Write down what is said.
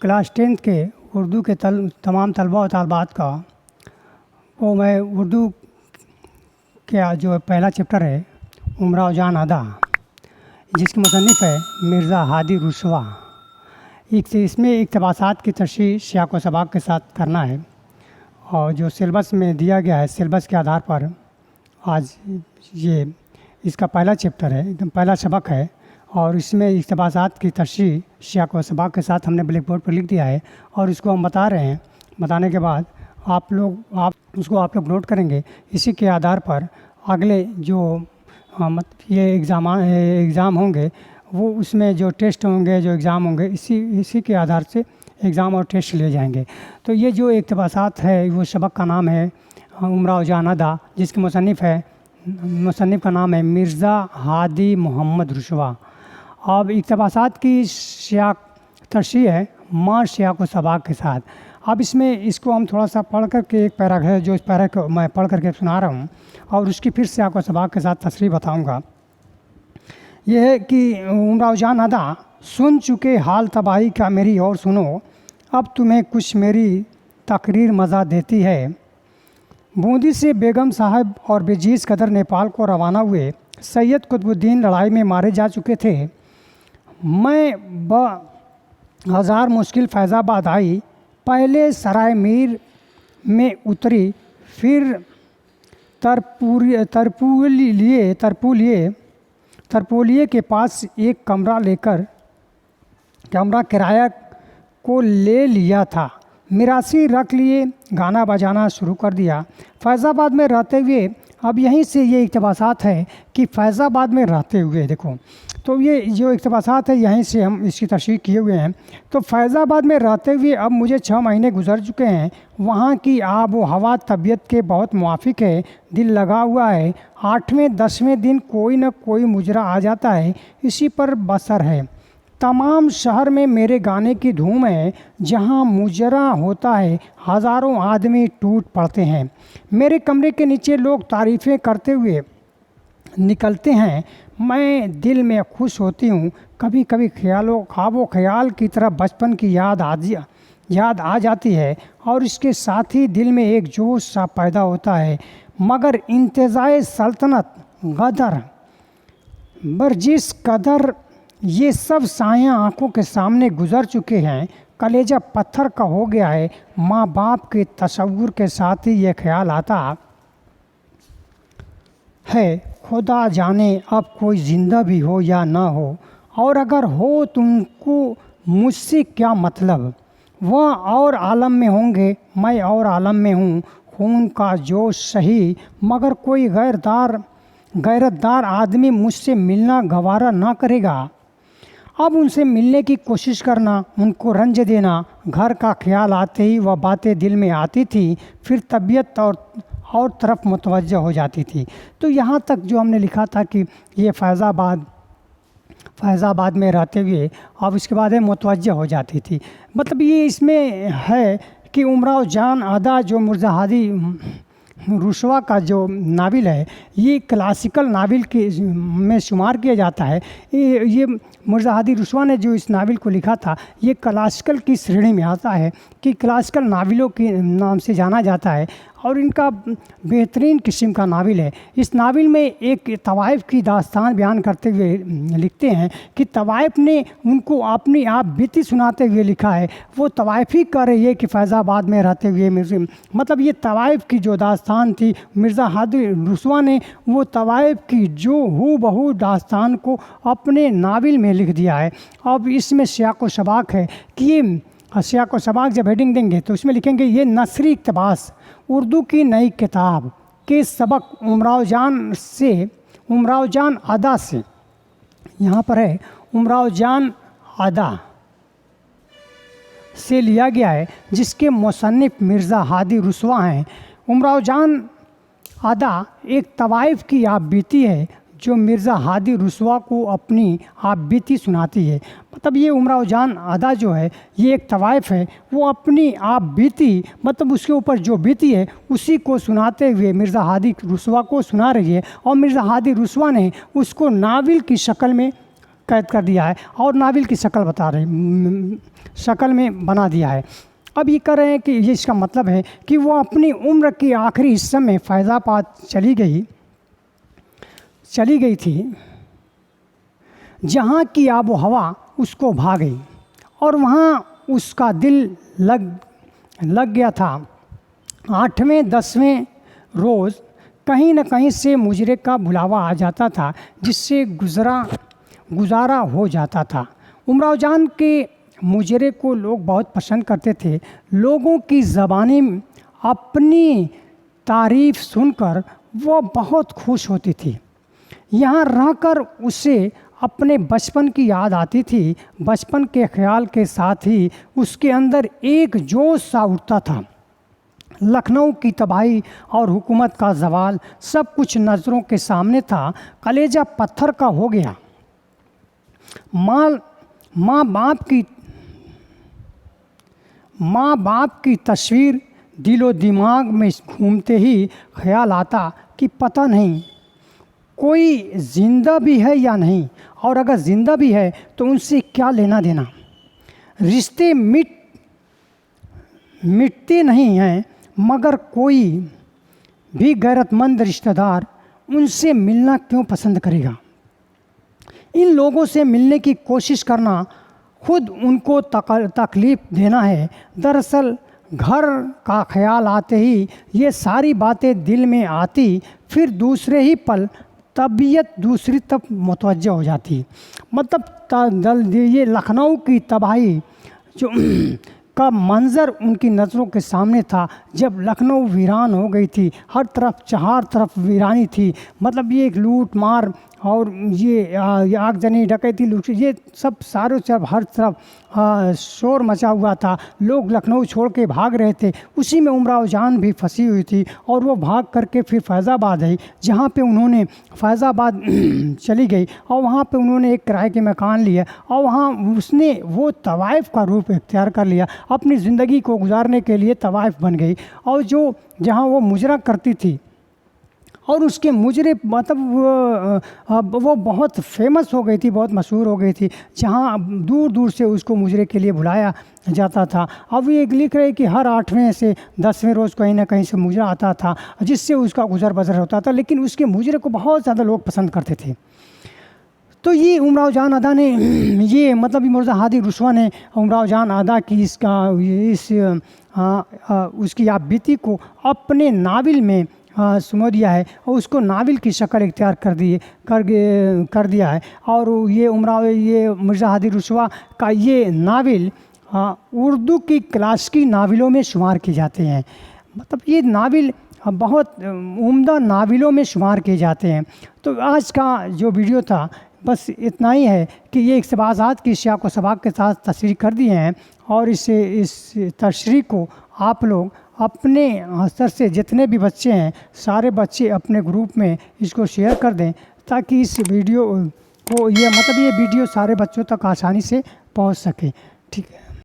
Class 10th के उर्दू के तमाम तलबा और तालबात का वो मैं उर्दू के जो पहला चैप्टर है उमराव जान अदा, जिसके मुसन्निफ़ है मिर्ज़ा हादी रुसवा। इसमें इक़्तिबासात की तशरीह सियाक़ व सबाक़ के साथ करना है और जो सिलेबस में दिया गया है सिलेबस के आधार पर आज ये इसका पहला चैप्टर है, एकदम पहला सबक है और इसमें इक़्तिबासात की तशरीह सियाक़ व सबाक़ के साथ हमने ब्लैक बोर्ड पर लिख दिया है और इसको हम बता रहे हैं। बताने के बाद आप लोग नोट करेंगे। इसी के आधार पर अगले जो ये एग्ज़ाम होंगे वो उसमें जो टेस्ट होंगे, जो एग्ज़ाम होंगे, इसी के आधार से एग्ज़ाम और टेस्ट लिए जाएंगे। तो ये जो इक़्तिबासात है वो सबक का नाम है उमराव जान अदा, जिसके मुसन्निफ़ का नाम है मिर्ज़ा हादी मोहम्मद रुसवा। अब इक़्तिबासात की सियाक़ तशरीह है माँ सियाक़ व सबाक़ के साथ। अब इसको हम थोड़ा सा पढ़ करके एक पैरा है जो इस पैरा को मैं पढ़ करके सुना रहा हूँ और उसकी फिर सियाक़ व सबाक़ के साथ तशरीह बताऊँगा। यह है कि उमराव जान अदा, सुन चुके हाल तबाही का मेरी और सुनो, अब तुम्हें कुछ मेरी तकरीर मज़ा देती है। बूंदी से बेगम साहब और बेजीज़ कदर नेपाल को रवाना हुए। सैयद कुतुबुद्दीन लड़ाई में मारे जा चुके थे। मैं ब1000 मुश्किल फैज़ाबाद आई। पहले सराय मीर में उतरी, फिर तरपुलिये के पास एक कमरा किराया को ले लिया था। मिरासी रख लिए, गाना बजाना शुरू कर दिया। फैज़ाबाद में रहते हुए, अब यहीं से ये इक़्तिबासात है कि फैज़ाबाद में रहते हुए, देखो तो ये जो इक़्तिबासात है यहीं से हम इसकी तशरीह किए हुए हैं। तो फैज़ाबाद में रहते हुए अब मुझे 6 महीने गुजर चुके हैं। वहाँ की आब व हवा तबीयत के बहुत मुआफ़िक है। दिल लगा हुआ है। 8वें 10वें दिन कोई न कोई मुजरा आ जाता है, इसी पर बसर है। तमाम शहर में मेरे गाने की धूम है। जहाँ मुजरा होता है हज़ारों आदमी टूट पड़ते हैं। मेरे कमरे के नीचे लोग तारीफ़ें करते हुए निकलते हैं। मैं दिल में खुश होती हूँ। कभी कभी ख्वाबो ख्याल की तरह बचपन की याद आ जाती है और इसके साथ ही दिल में एक जोश सा पैदा होता है। मगर इंतज़ाए सल्तनत, गदर, बर्जिस कदर, ये सब सायां आँखों के सामने गुजर चुके हैं। कलेजा पत्थर का हो गया है। माँ बाप के तसव्वुर के साथ ही ये ख्याल आता है, खुदा जाने अब कोई ज़िंदा भी हो या ना हो, और अगर हो तुमको मुझसे क्या मतलब। वह और आलम में होंगे, मैं और आलम में हूँ। खून का जोश सही, मगर कोई गैरतदार आदमी मुझसे मिलना गवारा ना करेगा। अब उनसे मिलने की कोशिश करना, उनको रंज देना। घर का ख्याल आते ही वह बातें दिल में आती थी, फिर तबीयत और तरफ मुतवज्जह हो जाती थी। तो यहाँ तक जो हमने लिखा था कि ये फैज़ाबाद में रहते हुए अब इसके बाद मुतवज्जह हो जाती थी। मतलब ये इसमें है कि उमराव जान अदा जो मिर्ज़ा हादी रुसवा का जो नावल है ये क्लासिकल नावल के में शुमार किया जाता है। ये मिर्ज़ा हादी रुसवा ने जो इस नावल को लिखा था ये क्लासिकल की श्रेणी में आता है कि क्लासिकल नावलों के नाम से जाना जाता है और इनका बेहतरीन किस्म का नावल है। इस नावल में एक तवाइफ़ की दास्तान बयान करते हुए लिखते हैं कि तवाइफ़ ने उनको अपनी आप बीती सुनाते हुए लिखा है। वो तवाइफ़ ही कर रही है कि फैज़ाबाद में रहते हुए मतलब ये तवाइफ़ की जो दास्तान थी मिर्ज़ा हादी रुसवा ने वो तवाइफ़ की जो हूबहू दास्तान को अपने नावल में लिख दिया है। अब इसमें सियाक़ व सबाक़ है कि ये सियाक़ व सबाक़ जब हेडिंग देंगे तो इसमें लिखेंगे ये नसरी इक़्तिबास उर्दू की नई किताब के सबक उमराव जान अदा से, यहाँ पर है उमराव जान अदा से लिया गया है, जिसके मुसन्निफ़ मिर्ज़ा हादी रुसवा हैं। उमराव जान अदा एक तवाइफ़ की आप बीती है जो मिर्ज़ा हादी रुसवा को अपनी आप बीती सुनाती है। मतलब ये उमराव जान अदा जो है ये एक तवाइफ़ है, वो अपनी आप बीती मतलब उसके ऊपर जो बीती है उसी को सुनाते हुए मिर्ज़ा हादी रुसवा को सुना रही है और मिर्ज़ा हादी रुसवा ने उसको नावल की शक्ल में कैद कर दिया है और नावल की शक्ल बता रहे शक्ल में बना दिया है। अब ये कह रहे हैं कि ये इसका मतलब है कि वो अपनी उम्र के आखिरी हिस्से में फैज़ाबाद चली गई थी, जहाँ की आबो हवा उसको भा गई और वहाँ उसका दिल लग गया था। 8वें 10वें रोज़ कहीं न कहीं से मुजरे का बुलावा आ जाता था, जिससे गुजारा हो जाता था। उमराव जान के मुजरे को लोग बहुत पसंद करते थे। लोगों की ज़बानी अपनी तारीफ़ सुनकर वो बहुत खुश होती थी। यहाँ रहकर उसे अपने बचपन की याद आती थी। बचपन के ख्याल के साथ ही उसके अंदर एक जोश सा उठता था। लखनऊ की तबाही और हुकूमत का ज़वाल सब कुछ नज़रों के सामने था। कलेजा पत्थर का हो गया। माँ बाप की तस्वीर दिलो दिमाग में घूमते ही ख्याल आता कि पता नहीं कोई ज़िंदा भी है या नहीं, और अगर ज़िंदा भी है तो उनसे क्या लेना देना। रिश्ते मिटते नहीं हैं, मगर कोई भी गैरतमंद रिश्तेदार उनसे मिलना क्यों पसंद करेगा। इन लोगों से मिलने की कोशिश करना खुद उनको तकलीफ़ देना है। दरअसल घर का ख्याल आते ही ये सारी बातें दिल में आती, फिर दूसरे ही पल तबीयत दूसरी तरफ मुतवज्जह हो जाती। मतलब ये लखनऊ की तबाही जो का मंज़र उनकी नज़रों के सामने था, जब लखनऊ वीरान हो गई थी। हर तरफ चार तरफ वीरानी थी। मतलब ये एक लूट मार और ये आगजनी डकैती लूट, ये सब सारों तरफ हर तरफ शोर मचा हुआ था। लोग लखनऊ छोड़ के भाग रहे थे। उसी में उमराव जान भी फंसी हुई थी और वो भाग करके फिर फैज़ाबाद आई, जहाँ पे उन्होंने फैज़ाबाद चली गई और वहाँ पे उन्होंने एक किराए के मकान लिया और वहाँ उसने वो तवाइफ़ का रूप इख्तियार कर लिया। अपनी ज़िंदगी को गुजारने के लिए तवाइफ़ बन गई और जहाँ वो मुजरा करती थी और उसके मुजरे मतलब वो बहुत फेमस हो गई थी, बहुत मशहूर हो गई थी, जहाँ दूर दूर से उसको मुजरे के लिए बुलाया जाता था। अब ये लिख रहे कि हर 8वें से 10वें रोज़ कहीं ना कहीं से मुजरा आता था, जिससे उसका गुजर बसर होता था, लेकिन उसके मुजरे को बहुत ज़्यादा लोग पसंद करते थे। तो ये उमराव जान अदा ने ये मतलब मिर्ज़ा हादी रुस्वा ने उमराव जान अदा की उसकी आप बीती को अपने नावल में सुनो दिया है और उसको नावल की शक्ल इख्तियार कर दिया है। और ये मिर्ज़ा हादी रुस्वा का ये नावल उर्दू की क्लासिकी नावलों में शुमार किए जाते हैं। मतलब ये नावल बहुत उम्दा नावलों में शुमार किए जाते हैं। तो आज का जो वीडियो था बस इतना ही है कि ये इक़्तिबासात की अशिया को सबाक़ के साथ तशरीह कर दिए हैं और इस तशरीह को आप लोग अपने स्तर से जितने भी बच्चे हैं सारे बच्चे अपने ग्रुप में इसको शेयर कर दें, ताकि इस वीडियो को ये वीडियो सारे बच्चों तक आसानी से पहुंच सके। ठीक है।